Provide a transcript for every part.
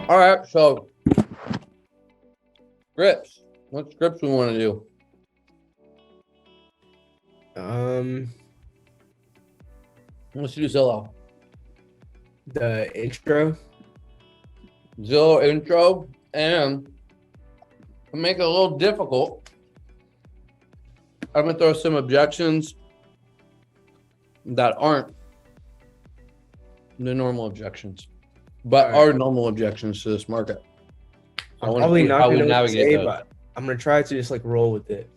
All right, so scripts. What scripts we want to do? Let's do Zillow. The intro. Zillow intro, and to make it a little difficult, I'm gonna throw some objections that aren't the normal objections, but are normal objections to this market. I'm probably not gonna know what to say, but I'm gonna try to just like roll with it.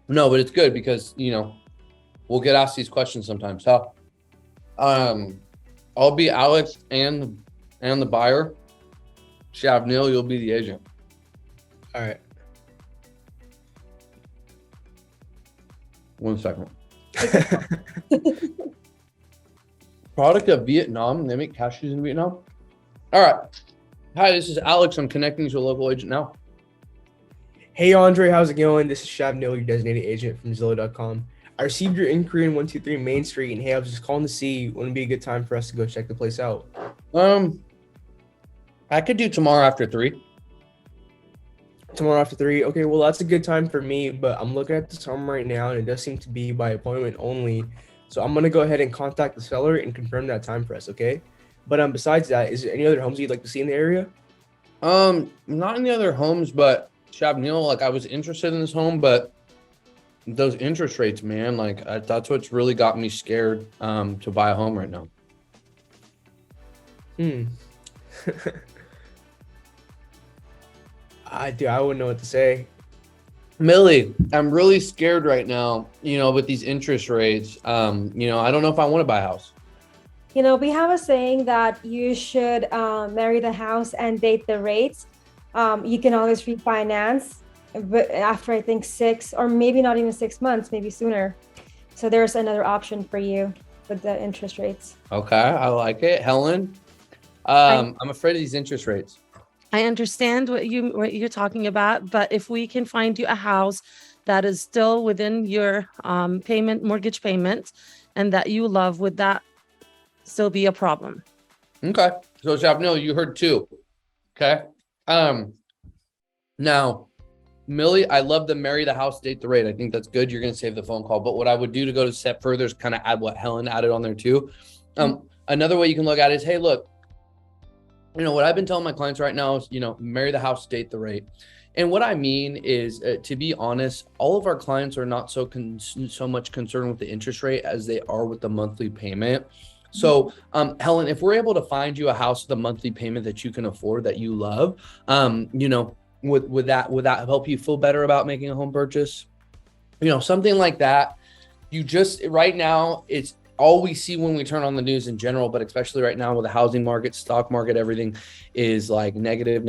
No, but it's good because we'll get asked these questions sometimes. So, I'll be Alex and the buyer. Shavnil, you'll be the agent. All right. 1 second. Product of Vietnam. They make cashews in Vietnam. All right. Hi, this is Alex. I'm connecting to a local agent now. Hey, Andre, how's it going? This is Shavnil, your designated agent from Zillow.com. I received your inquiry in 123 Main Street, and hey, I was just calling to see when would be a good time for us to go check the place out. I could do tomorrow after 3. Tomorrow after 3? Okay, well, that's a good time for me, but I'm looking at the time right now, and it does seem to be by appointment only. So I'm going to go ahead and contact the seller and confirm that time for us, okay? But besides that, is there any other homes you'd like to see in the area? Not any other homes, but Shavnil, like I was interested in this home, but those interest rates, man, like that's what's really got me scared to buy a home right now. I wouldn't know what to say. Millie, I'm really scared right now, with these interest rates. I don't know if I want to buy a house. We have a saying that you should marry the house and date the rates. You can always refinance, but after I think 6 or maybe not even 6 months, maybe sooner. So there's another option for you with the interest rates. Okay, I like it. Helen, I'm afraid of these interest rates. I understand what you're talking about, but if we can find you a house that is still within your mortgage payment, and that you love, would that still be a problem? Okay, so Shavnil, you heard 2. Okay, now, Millie, I love the marry the house, date the rate. I think that's good. You're going to save the phone call. But what I would do to go a step further is kind of add what Helen added on there too. Another way you can look at it is, hey, look, what I've been telling my clients right now is, marry the house, date the rate. And what I mean is, to be honest, all of our clients are not so much concerned with the interest rate as they are with the monthly payment. So, Helen, if we're able to find you a house with a monthly payment that you can afford, that you love, would that help you feel better about making a home purchase? Something like that. Right now, it's all we see when we turn on the news in general, but especially right now with the housing market, stock market, everything is like negative.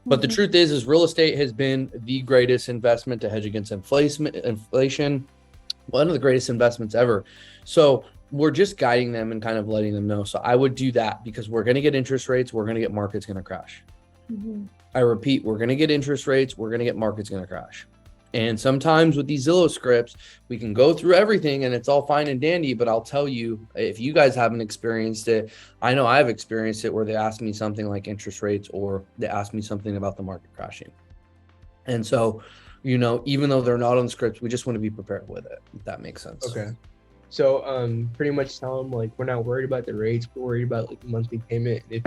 But the truth is real estate has been the greatest investment to hedge against inflation, one of the greatest investments ever. So we're just guiding them and kind of letting them know. So I would do that because we're going to get interest rates. We're going to get markets going to crash. I repeat, we're going to get interest rates. We're going to get markets going to crash. And sometimes with these Zillow scripts, we can go through everything and it's all fine and dandy. But I'll tell you, if you guys haven't experienced it, I know I've experienced it where they ask me something like interest rates or they ask me something about the market crashing. And so, even though they're not on the scripts, we just want to be prepared with it, if that makes sense. Okay. So pretty much tell them like we're not worried about the rates, we're worried about like the monthly payment. If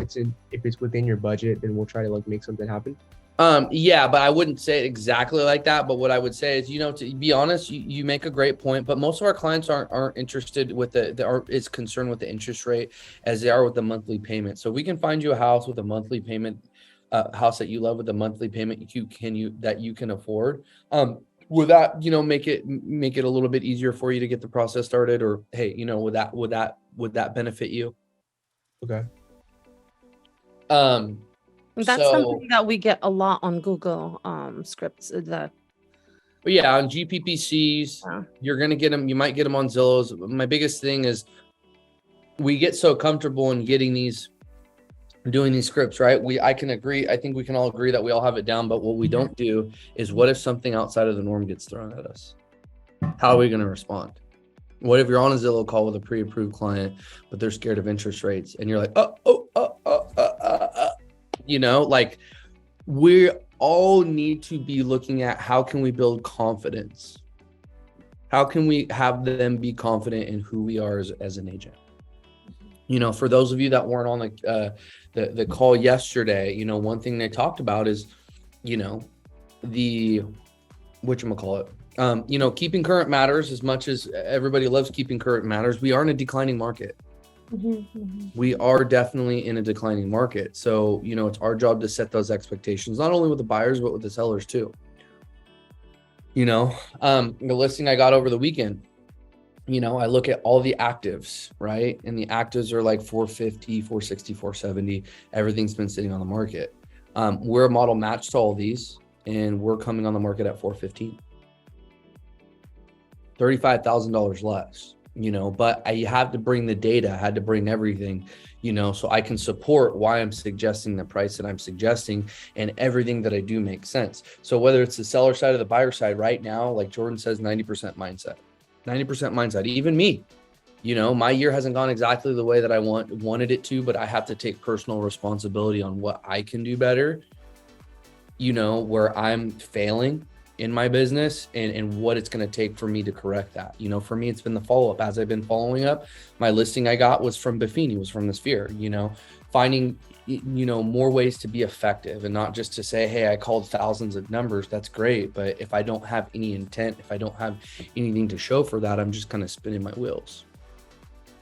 it's within your budget, then we'll try to like make something happen. Yeah, but I wouldn't say it exactly like that. But what I would say is, to be honest, you make a great point, but most of our clients aren't interested with is concerned with the interest rate as they are with the monthly payment. So we can find you a house with a monthly payment, house that you love with a monthly payment that you can afford. Would that, make it a little bit easier for you to get the process started, or hey, would that benefit you? Okay. That's something that we get a lot on Google scripts. Yeah, on GPPCs, you're going to get them. You might get them on Zillow's. My biggest thing is we get so comfortable in doing these scripts, right? I can agree. I think we can all agree that we all have it down. But what we don't do is, what if something outside of the norm gets thrown at us? How are we going to respond? What if you're on a Zillow call with a pre-approved client, but they're scared of interest rates and you're like, oh, You know, like we all need to be looking at how can we build confidence? How can we have them be confident in who we are as an agent? You know, for those of you that weren't on the call yesterday, you know, one thing they talked about is, you know, the whatchamacallit, you know, keeping current matters. As much as everybody loves keeping current matters, we are in a declining market. We are definitely in a declining market. So, you know, it's our job to set those expectations, not only with the buyers, but with the sellers too. You know, the listing I got over the weekend, you know, I look at all the actives, right? And the actives are like 450, 460, 470. Everything's been sitting on the market. We're a model match to all these, and we're coming on the market at 415. $35,000 less, you know, but I had to bring the data, I had to bring everything, you know, so I can support why I'm suggesting the price that I'm suggesting, and everything that I do makes sense. So whether it's the seller side or the buyer side right now, like Jordan says, 90% mindset, 90% mindset, even me, you know, my year hasn't gone exactly the way that I wanted it to, but I have to take personal responsibility on what I can do better, you know, where I'm failing in my business, and what it's going to take for me to correct that. You know, for me, it's been the follow-up. As I've been following up, my listing I got was from Buffini, was from the Sphere, you know, finding, you know, more ways to be effective, and not just to say, hey, I called thousands of numbers. That's great. But if I don't have any intent, if I don't have anything to show for that, I'm just kind of spinning my wheels.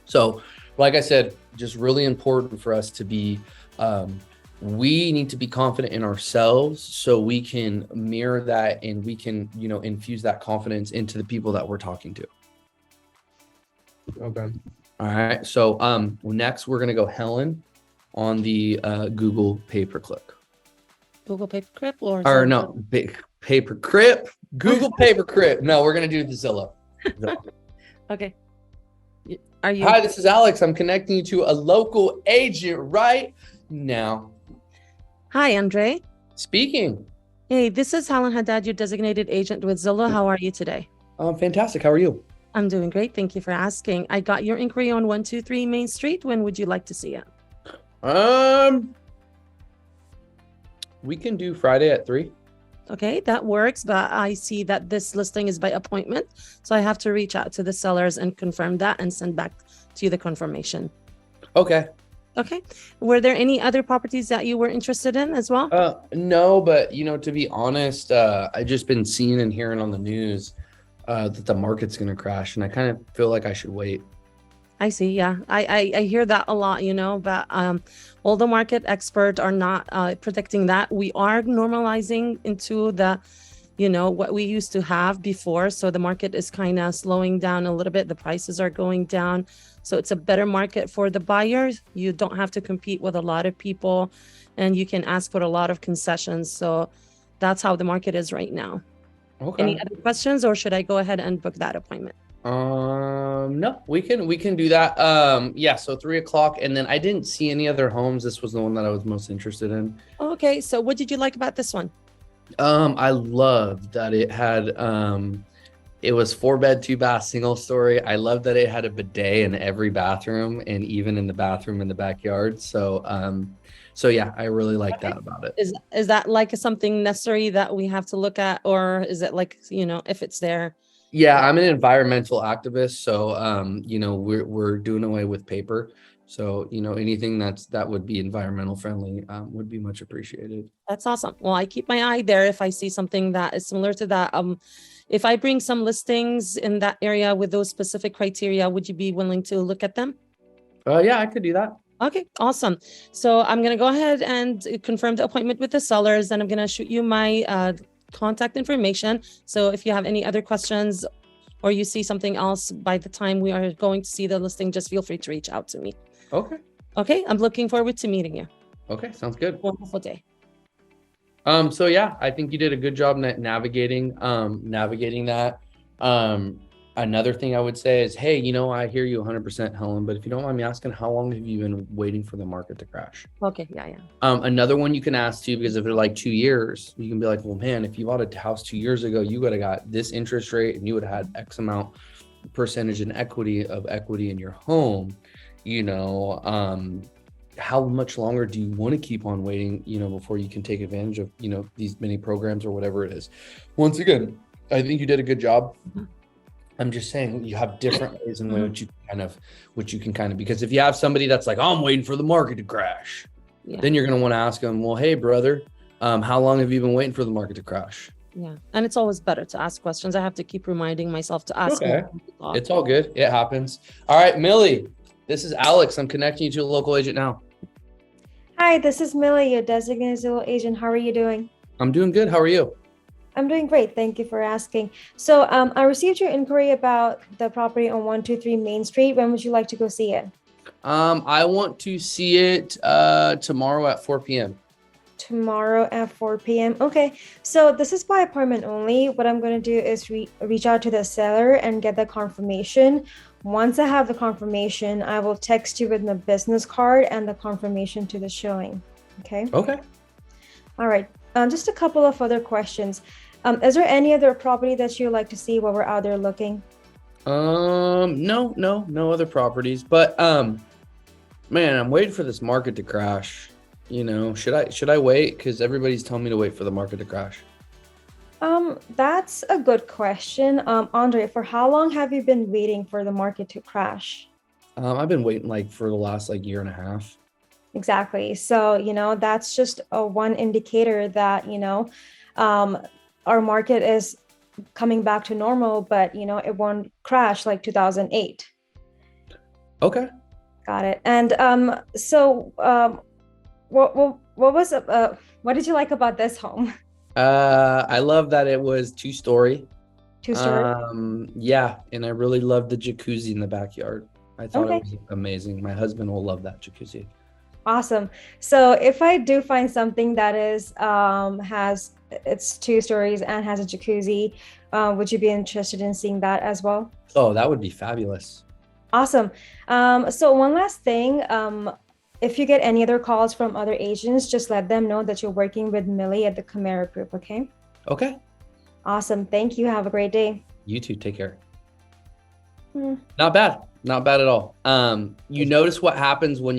So like I said, just really important for us to be, we need to be confident in ourselves so we can mirror that, and we can, you know, infuse that confidence into the people that we're talking to. Okay. All right. So next we're going to go Helen on the Google pay-per-click. Google Paperclip or no, pay-per-click, Google Paperclip. No, we're going to do the Zillow. Okay. Are you? Hi, this is Alex. I'm connecting you to a local agent right now. Hi, Andre. Speaking. Hey, this is Helen Haddad, your designated agent with Zillow. How are you today? Fantastic. How are you? I'm doing great. Thank you for asking. I got your inquiry on 123 Main Street. When would you like to see it? We can do Friday at 3. Okay, that works, but I see that this listing is by appointment. So I have to reach out to the sellers and confirm that and send back to you the confirmation. Okay. Okay. Were there any other properties that you were interested in as well? No, but you know, to be honest, I just been seeing and hearing on the news that the market's going to crash, and I kind of feel like I should wait. I see. Yeah, I hear that a lot, you know, but all the market experts are not predicting that. We are normalizing into the, you know, what we used to have before. So the market is kind of slowing down a little bit. The prices are going down. So it's a better market for the buyers. You don't have to compete with a lot of people, and you can ask for a lot of concessions. So that's how the market is right now. Okay. Any other questions, or should I go ahead and book that appointment? No, we can do that. Yeah, so 3 o'clock, and then I didn't see any other homes. This was the one that I was most interested in. Okay, so what did you like about this one? I loved that it had it was 4-bed, 2-bath, single story. I love that it had a bidet in every bathroom, and even in the bathroom in the backyard. So so yeah, I really like that about it. Is that like something necessary that we have to look at, or is it like, you know, if it's there? Yeah, I'm an environmental activist, so you know, we're doing away with paper. So, you know, anything that would be environmental friendly would be much appreciated. That's awesome. Well, I keep my eye there if I see something that is similar to that. If I bring some listings in that area with those specific criteria, would you be willing to look at them? Yeah, I could do that. Okay, awesome. So I'm going to go ahead and confirm the appointment with the sellers, and I'm going to shoot you my contact information. So if you have any other questions or you see something else by the time we are going to see the listing, just feel free to reach out to me. Okay. Okay, I'm looking forward to meeting you. Okay, sounds good. Wonderful day. So yeah, I think you did a good job navigating that. Another thing I would say is, hey, you know, I hear you 100%, Helen, but if you don't mind me asking, how long have you been waiting for the market to crash? Okay, yeah. Another one you can ask too, because if they're like 2 years, you can be like, well, man, if you bought a house 2 years ago, you would have got this interest rate, and you would have had X amount percentage in equity in your home, you know. how much longer do you want to keep on waiting, before you can take advantage of, these mini programs or whatever it is. Once again, I think you did a good job. I'm just saying you have different ways in which you can kind of, because if you have somebody that's like, oh, I'm waiting for the market to crash, then you're going to want to ask them, well, hey, brother, how long have you been waiting for the market to crash? Yeah. And it's always better to ask questions. I have to keep reminding myself to ask. Okay. It's all good. It happens. All right, Millie, this is Alex. I'm connecting you to a local agent now. Hi, this is Millie, your designated local agent. How are you doing? I'm doing good. How are you? I'm doing great. Thank you for asking. So I received your inquiry about the property on 123 Main Street. When would you like to go see it? I want to see it tomorrow at 4 p.m. Tomorrow at 4 p.m. Okay, so this is by appointment only. What I'm going to do is reach out to the seller and get the confirmation. Once I have the confirmation, I will text you with my business card and the confirmation to the showing. Okay. Okay. All right. Just a couple of other questions. Is there any other property that you'd like to see while we're out there looking? No other properties, but man, I'm waiting for this market to crash. Should I wait? Because everybody's telling me to wait for the market to crash. That's a good question. Andre, for how long have you been waiting for the market to crash? I've been waiting for the last year and a half. Exactly. So, that's just one indicator that, our market is coming back to normal, but, it won't crash like 2008. Okay. Got it. And what did you like about this home? I love that it was 2-story. 2-story? Yeah, and I really loved the jacuzzi in the backyard. I thought Okay. it was amazing. My husband will love that jacuzzi. Awesome. So if I do find something that is it's 2 stories and has a jacuzzi, would you be interested in seeing that as well? Oh, that would be fabulous. Awesome. So one last thing, if you get any other calls from other agents, just let them know that you're working with Millie at the Camara Group, okay? Okay. Awesome. Thank you. Have a great day. You too. Take care. Not bad at all. You notice what happens when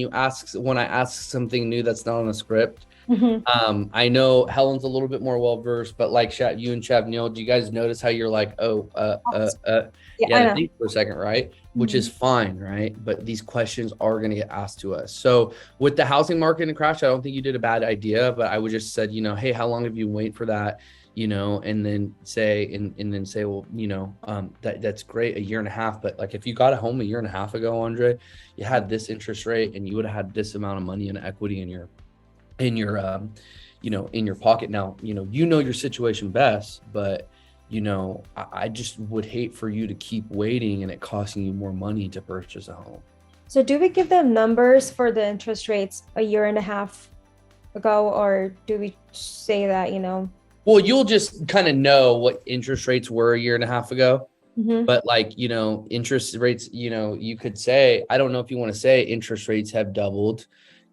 I ask something new that's not on the script. Mhm. I know Helen's a little bit more well-versed, but you and Neil, do you guys notice how you're like, Yeah, I think for a second, right? Which Mhm. is fine, right? But these questions are going to get asked to us. So with the housing market and crash, I don't think you did a bad idea, but I would just said, hey, how long have you wait for that? And then say, well, that's great, 1.5 years. But if you got a home 1.5 years ago, Andre, you had this interest rate and you would have had this amount of money in equity in your pocket. Now, your situation best, but I just would hate for you to keep waiting and it costing you more money to purchase a home. So do we give them numbers for the interest rates 1.5 years ago, or do we say that, Well, you'll just kind of know what interest rates were 1.5 years ago. Mhm. But interest rates, you could say, I don't know if you want to say interest rates have doubled,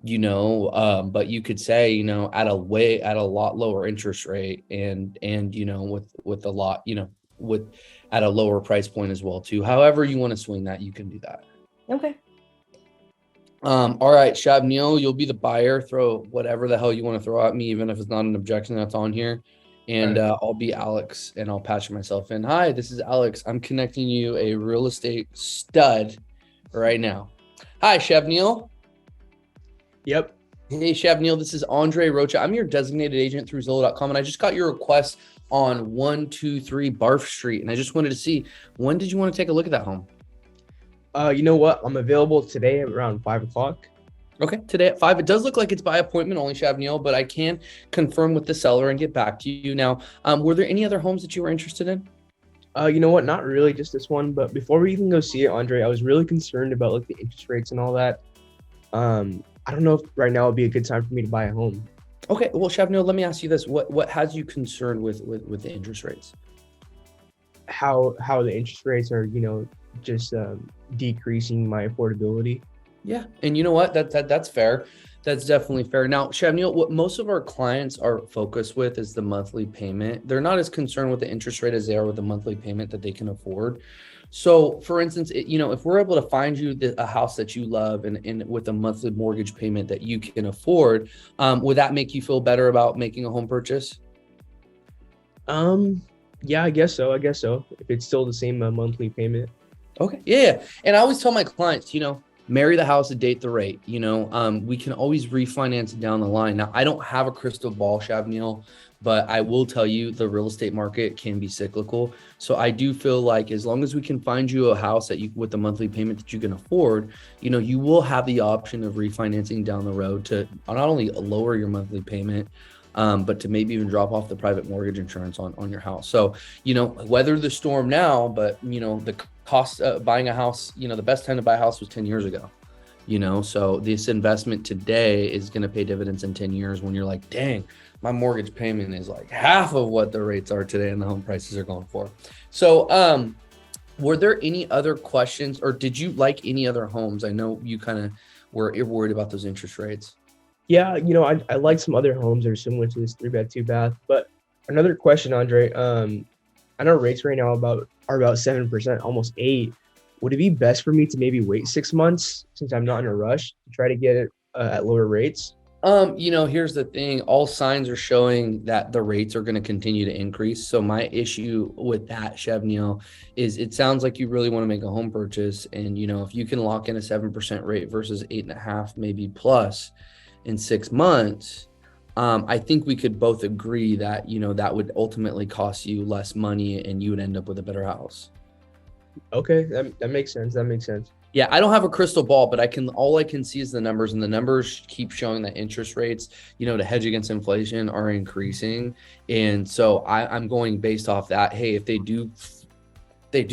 but you could say, at a lot lower interest rate and with a lot, at a lower price point as well too. However you want to swing that, you can do that. Okay. All right, Shabnil, you'll be the buyer. Throw whatever the hell you want to throw at me, even if it's not an objection that's on here. And I'll be Alex and I'll patch myself in. Hi, this is Alex. I'm connecting you a real estate stud right now. Hi, Shabnil. Yep. Hey, Shabnil, this is Andre Rocha. I'm your designated agent through Zillow.com, and I just got your request on 123 Barf Street, and I just wanted to see, when did you want to take a look at that home? You know what? I'm available today at around 5 o'clock. Okay, today at 5. It does look like it's by appointment only, Shabnil, but I can confirm with the seller and get back to you. Now, were there any other homes that you were interested in? You know what? Not really, just this one. But before we even go see it, Andre, I was really concerned about the interest rates and all that. I don't know if right now would be a good time for me to buy a home. Okay, well, Shabnil, let me ask you this: what has you concerned with the interest rates? How the interest rates are, just decreasing my affordability. Yeah, and you know what? That's fair. That's definitely fair. Now, Shabnil, what most of our clients are focused with is the monthly payment. They're not as concerned with the interest rate as they are with the monthly payment that they can afford. So for instance, if we're able to find you a house that you love and with a monthly mortgage payment that you can afford, would that make you feel better about making a home purchase? Yeah, I guess so. If it's still the same monthly payment. Okay. Yeah. And I always tell my clients, marry the house and date the rate. We can always refinance it down the line. Now, I don't have a crystal ball, Shavneil, but I will tell you the real estate market can be cyclical. So I do feel like as long as we can find you a house that you with the monthly payment that you can afford, you will have the option of refinancing down the road to not only lower your monthly payment, but to maybe even drop off the private mortgage insurance on your house. So, weather the storm now, but the cost of buying a house, the best time to buy a house was 10 years ago, so this investment today is going to pay dividends in 10 years when you're like, dang, my mortgage payment is like half of what the rates are today and the home prices are going for. So, were there any other questions or did you like any other homes? I know you kind of were worried about those interest rates. Yeah, I like some other homes that are similar to this 3-bed, 2-bath. But another question, Andre. I know rates right now are about 7%, almost 8. Would it be best for me to maybe wait 6 months since I'm not in a rush to try to get it at lower rates? Here's the thing. All signs are showing that the rates are going to continue to increase. So my issue with that, Shavneil, is it sounds like you really want to make a home purchase. And, if you can lock in a 7% rate versus 8.5, maybe plus in 6 months, I think we could both agree that, that would ultimately cost you less money and you would end up with a better house. Okay, that makes sense. Yeah, I don't have a crystal ball, but all I can see is the numbers, and the numbers keep showing that interest rates, to hedge against inflation are increasing. And so I'm going based off that. Hey, if they do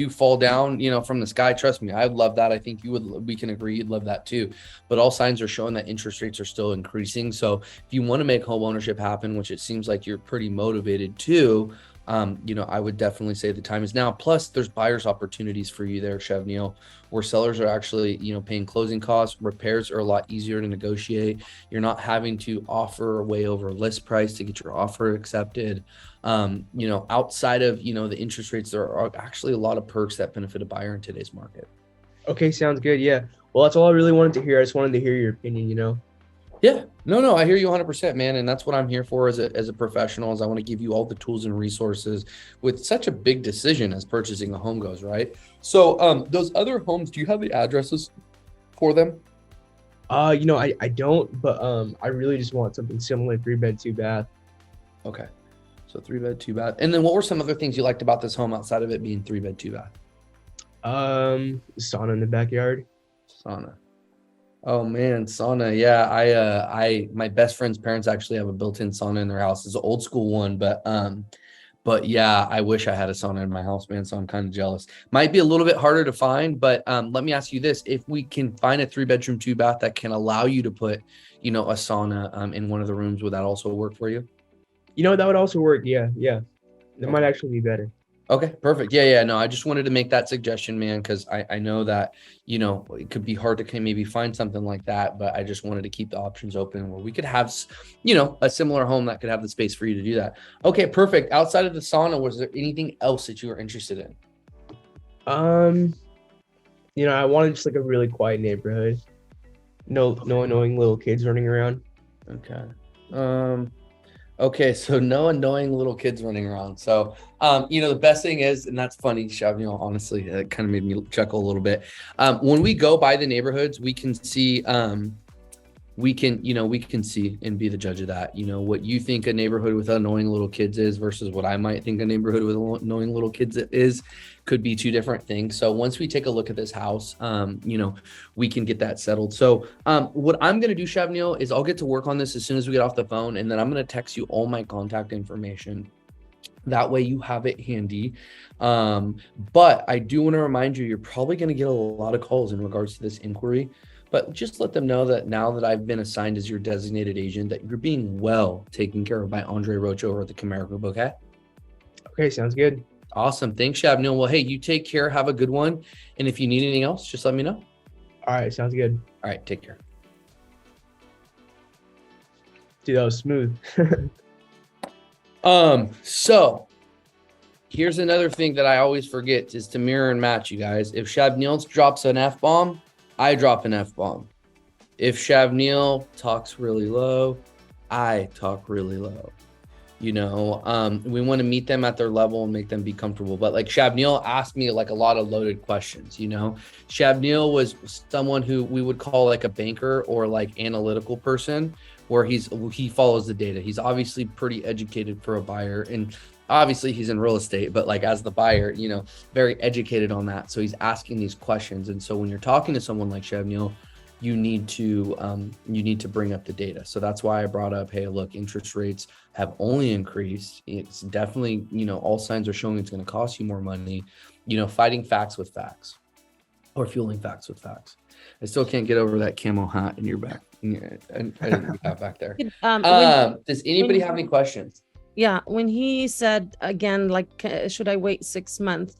fall down, from the sky, trust me, I would love that. I think we can agree you'd love that too. But all signs are showing that interest rates are still increasing. So if you want to make home ownership happen, which it seems like you're pretty motivated to, I would definitely say the time is now. Plus, there's buyer's opportunities for you there, Shavneil, where sellers are actually, paying closing costs. Repairs are a lot easier to negotiate. You're not having to offer way over list price to get your offer accepted. Outside of, the interest rates, there are actually a lot of perks that benefit a buyer in today's market. Okay, sounds good. Yeah. Well, that's all I really wanted to hear. I just wanted to hear your opinion, Yeah, no, I hear you 100%, man. And that's what I'm here for as a professional, is I want to give you all the tools and resources with such a big decision as purchasing a home goes, right? So those other homes, do you have the addresses for them? I don't, but I really just want something similar, 3-bed, 2-bath. Okay. So 3-bed, 2-bath. And then what were some other things you liked about this home outside of it being 3-bed, 2-bath? Sauna in the backyard. Sauna. Oh man, sauna. Yeah, my best friend's parents actually have a built-in sauna in their house. It's an old school one, but yeah, I wish I had a sauna in my house, man. So I'm kind of jealous. Might be a little bit harder to find, but let me ask you this: if we can find a 3-bedroom, 2-bath that can allow you to put, a sauna in one of the rooms, would that also work for you? That would also work. Yeah. That might actually be better. Okay, perfect. Yeah. No, I just wanted to make that suggestion, man, because I know that, it could be hard to maybe find something like that, but I just wanted to keep the options open where we could have, a similar home that could have the space for you to do that. Okay, perfect. Outside of the sauna, was there anything else that you were interested in? I wanted just like a really quiet neighborhood. No annoying little kids running around. Okay. Okay, so no annoying little kids running around. So, the best thing is, and that's funny, Shavneil, honestly, it kind of made me chuckle a little bit. When we go by the neighborhoods, we can see, we can see and be the judge of that. What you think a neighborhood with annoying little kids is versus what I might think a neighborhood with annoying little kids is could be two different things. So once we take a look at this house, we can get that settled. So what I'm going to do, Shavneil, is I'll get to work on this as soon as we get off the phone, and then I'm going to text you all my contact information. That way you have it handy. But I do want to remind you, you're probably going to get a lot of calls in regards to this inquiry. But just let them know that now that I've been assigned as your designated agent, that you're being well taken care of by Andre Rocha over at the Camara Group, okay? Okay, sounds good. Awesome. Thanks, Shavneil. Well, hey, you take care. Have a good one. And if you need anything else, just let me know. All right, sounds good. All right, take care. Dude, that was smooth. So Here's another thing that I always forget is to mirror and match, you guys. If Shabneel drops an F-bomb, I drop an F-bomb. If Shabneel talks really low, I talk really low. You know, we want to meet them at their level and make them be comfortable. But like Shabneel asked me like a lot of loaded questions, you know. Shabneel was someone who we would call like a banker or like analytical person, where he follows the data. He's obviously pretty educated for a buyer, and obviously he's in real estate, but like as the buyer, you know, very educated on that. So he's asking these questions. And so when you're talking to someone like Shabneel, you need to bring up the data. So that's why I brought up, hey, look, interest rates have only increased. It's definitely, you know, all signs are showing it's going to cost you more money, you know, fighting facts with facts or fueling facts with facts. I still can't get over that camo hat in your back. Yeah, and I didn't get back there. Does anybody have any questions? Yeah, when he said again, like, should I wait 6 months?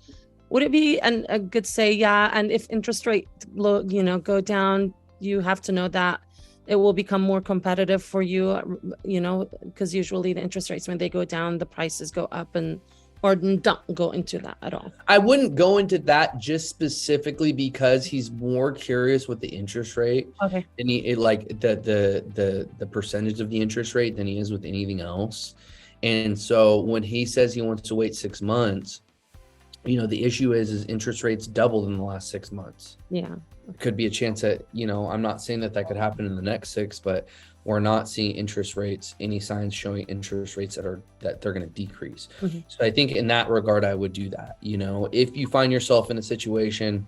Would it be a good say, yeah? And if interest rate, go down, you have to know that it will become more competitive for you, you know, because usually the interest rates, when they go down, the prices go up, or don't go into that at all. I wouldn't go into that just specifically because he's more curious with the interest rate. Okay. And the percentage of the interest rate than he is with anything else. And so when he says he wants to wait 6 months, you know, the issue is interest rates doubled in the last 6 months. Yeah. Could be a chance that, you know, I'm not saying that could happen in the next 6, but we're not seeing interest rates, any signs showing interest rates that they're going to decrease. Mm-hmm. So I think in that regard, I would do that. You know, if you find yourself in a situation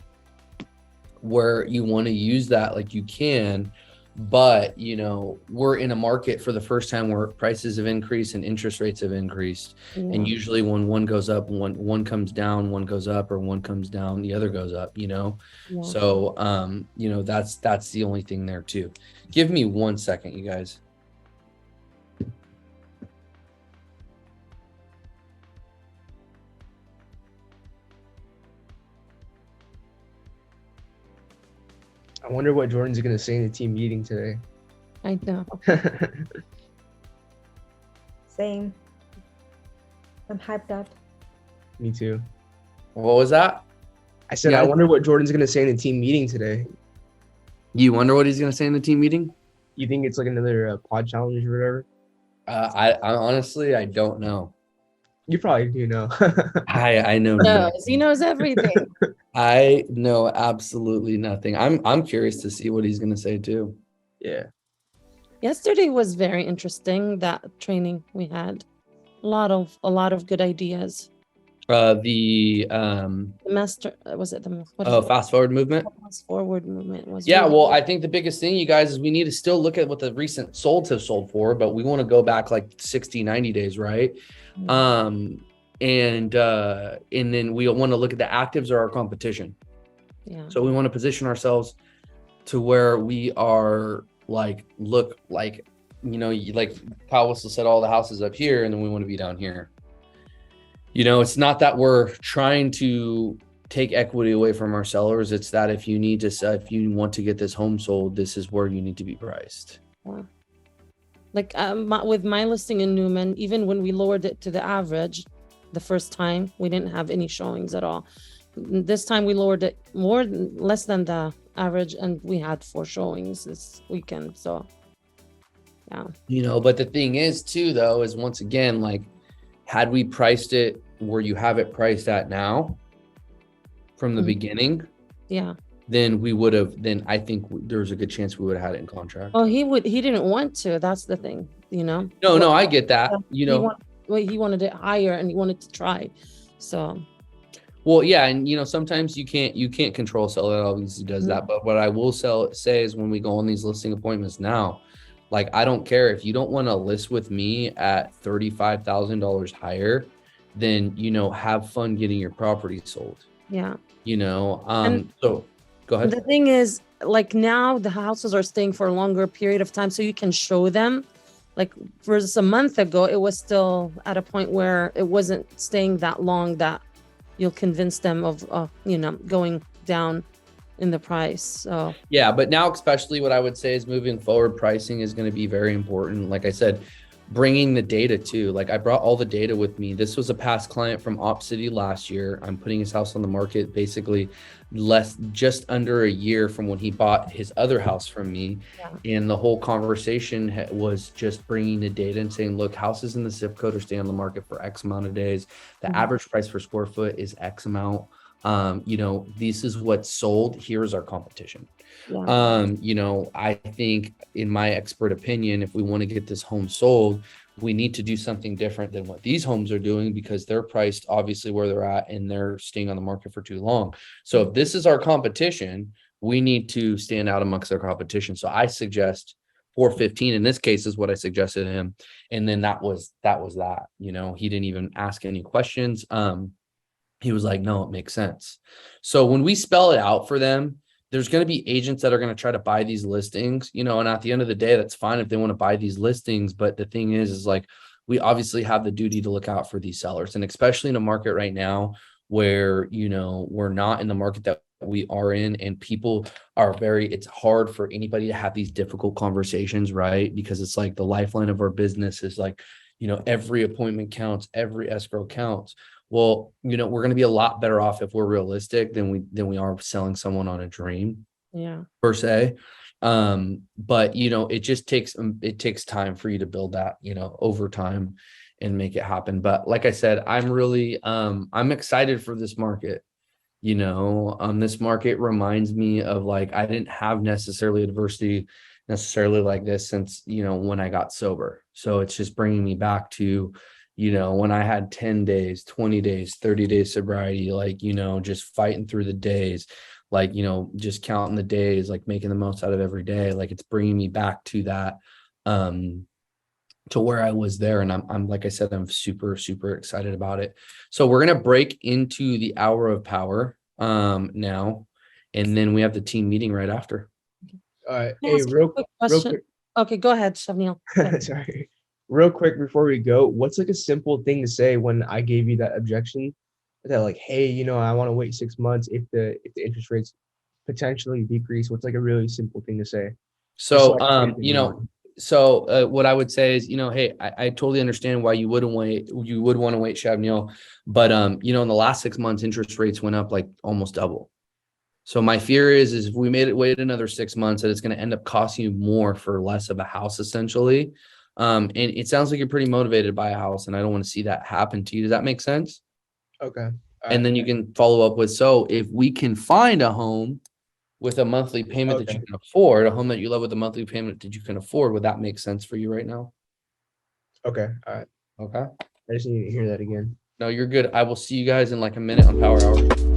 where you want to use that, like you can, but you know, we're in a market for the first time where prices have increased and interest rates have increased. Yeah. And usually when one goes up, one comes down, one goes up, or one comes down, the other goes up, you know? Yeah. So, you know, that's the only thing there too. Give me 1 second, you guys. I wonder what Jordan's going to say in the team meeting today. I know. Same. I'm hyped up. Me too. What was that? I said, Yeah. I wonder what Jordan's going to say in the team meeting today. You wonder what he's going to say in the team meeting? You think it's like another pod challenge or whatever? I honestly, I don't know. You probably do know. I know. He knows everything. I know absolutely nothing. I'm curious to see what he's going to say too. Yeah. Yesterday was very interesting, that training we had. A lot of good ideas. The master, was it the fast forward movement? Fast forward movement was. Yeah, really well, good. I think the biggest thing, you guys, is we need to still look at what the recent solds have sold for, but we want to go back like 60, 90 days, right? And then we want to look at the actives or our competition. Yeah. So we want to position ourselves to where we are look like, you know, like Kyle Whistle said, all the houses up here, and then we want to be down here. You know, it's not that we're trying to take equity away from our sellers. It's that if you want to get this home sold, this is where you need to be priced. Yeah. Like with my listing in Newman, even when we lowered it to the average, the first time we didn't have any showings at all. This time we lowered it less than the average, and we had 4 showings this weekend. So, yeah. You know, but the thing is too, though, is once again, like, had we priced it where you have it priced at now from the beginning, yeah, then I think there's a good chance we would have had it in contract. Oh, he didn't want to. That's the thing, you know? No, I get that. You know, he wanted it higher and he wanted to try. So. Well, yeah. And you know, sometimes you can't control seller that obviously does that. But what I will say is when we go on these listing appointments now, like, I don't care if you don't want to list with me at $35,000 higher, then, you know, have fun getting your property sold. Yeah. You know, so go ahead. The thing is, like, now the houses are staying for a longer period of time, so you can show them. Like, versus a month ago, it was still at a point where it wasn't staying that long that you'll convince them of, you know, going down in the price. So yeah, but now especially what I would say is moving forward, pricing is going to be very important. Like I said, bringing the data too. Like I brought all the data with me. This was a past client from Op City last year. I'm putting his house on the market basically just under a year from when he bought his other house from me. Yeah. And the whole conversation was just bringing the data and saying, look, houses in the zip code are staying on the market for X amount of days. The Mhm. average price per square foot is X amount. You know, this is what's sold. Here's our competition. Yeah. You know, I think in my expert opinion, if we want to get this home sold, we need to do something different than what these homes are doing because they're priced obviously where they're at and they're staying on the market for too long. So if this is our competition, we need to stand out amongst our competition. So I suggest 415 in this case is what I suggested to him. And then that was that, you know, he didn't even ask any questions. He was like, no, it makes sense. So when we spell it out for them, there's going to be agents that are going to try to buy these listings, you know, and at the end of the day, that's fine if they want to buy these listings. But the thing is like, we obviously have the duty to look out for these sellers. And especially in a market right now where, you know, we're not in the market that we are in and people are it's hard for anybody to have these difficult conversations, right? Because it's like the lifeline of our business is like, you know, every appointment counts, every escrow counts. Well, you know, we're going to be a lot better off if we're realistic than we are selling someone on a dream Yeah. per se. But you know, it just takes time for you to build that, you know, over time and make it happen. But like I said, I'm really I'm excited for this market. You know, this market reminds me of like I didn't have necessarily adversity necessarily like this since, you know, when I got sober. So it's just bringing me back to, you know, when I had 10 days, 20 days, 30 days sobriety, like, you know, just fighting through the days, like, you know, just counting the days, like making the most out of every day. Like it's bringing me back to that, to where I was there. And I'm like I said, I'm super, super excited about it. So we're going to break into the hour of power, now, and then we have the team meeting right after. All right. Can I Hey, ask you a quick real question? quick. Okay, go ahead, Shavnil. Go ahead. Sorry. Real quick before we go, what's like a simple thing to say when I gave you that objection that like, hey, you know, I want to wait 6 months if the interest rates potentially decrease? What's like a really simple thing to say? Just so So, I can keep it you in know, mind. so what I would say is, you know, hey, I totally understand why you wouldn't wait. You would want to wait, Shavnil, but you know, in the last 6 months, interest rates went up like almost double. So my fear is if we wait another 6 months, that it's going to end up costing you more for less of a house, essentially. And it sounds like you're pretty motivated to buy a house, and I don't want to see that happen to you. Does that make sense? Okay. All And right. then you can follow up with, so if we can find a home with a monthly payment that you Okay. can afford, a home that you love with a monthly payment that you can afford, would that make sense for you right now? Okay. All right. Okay. I just need to hear that again. No, you're good. I will see you guys in like a minute on Power Hour.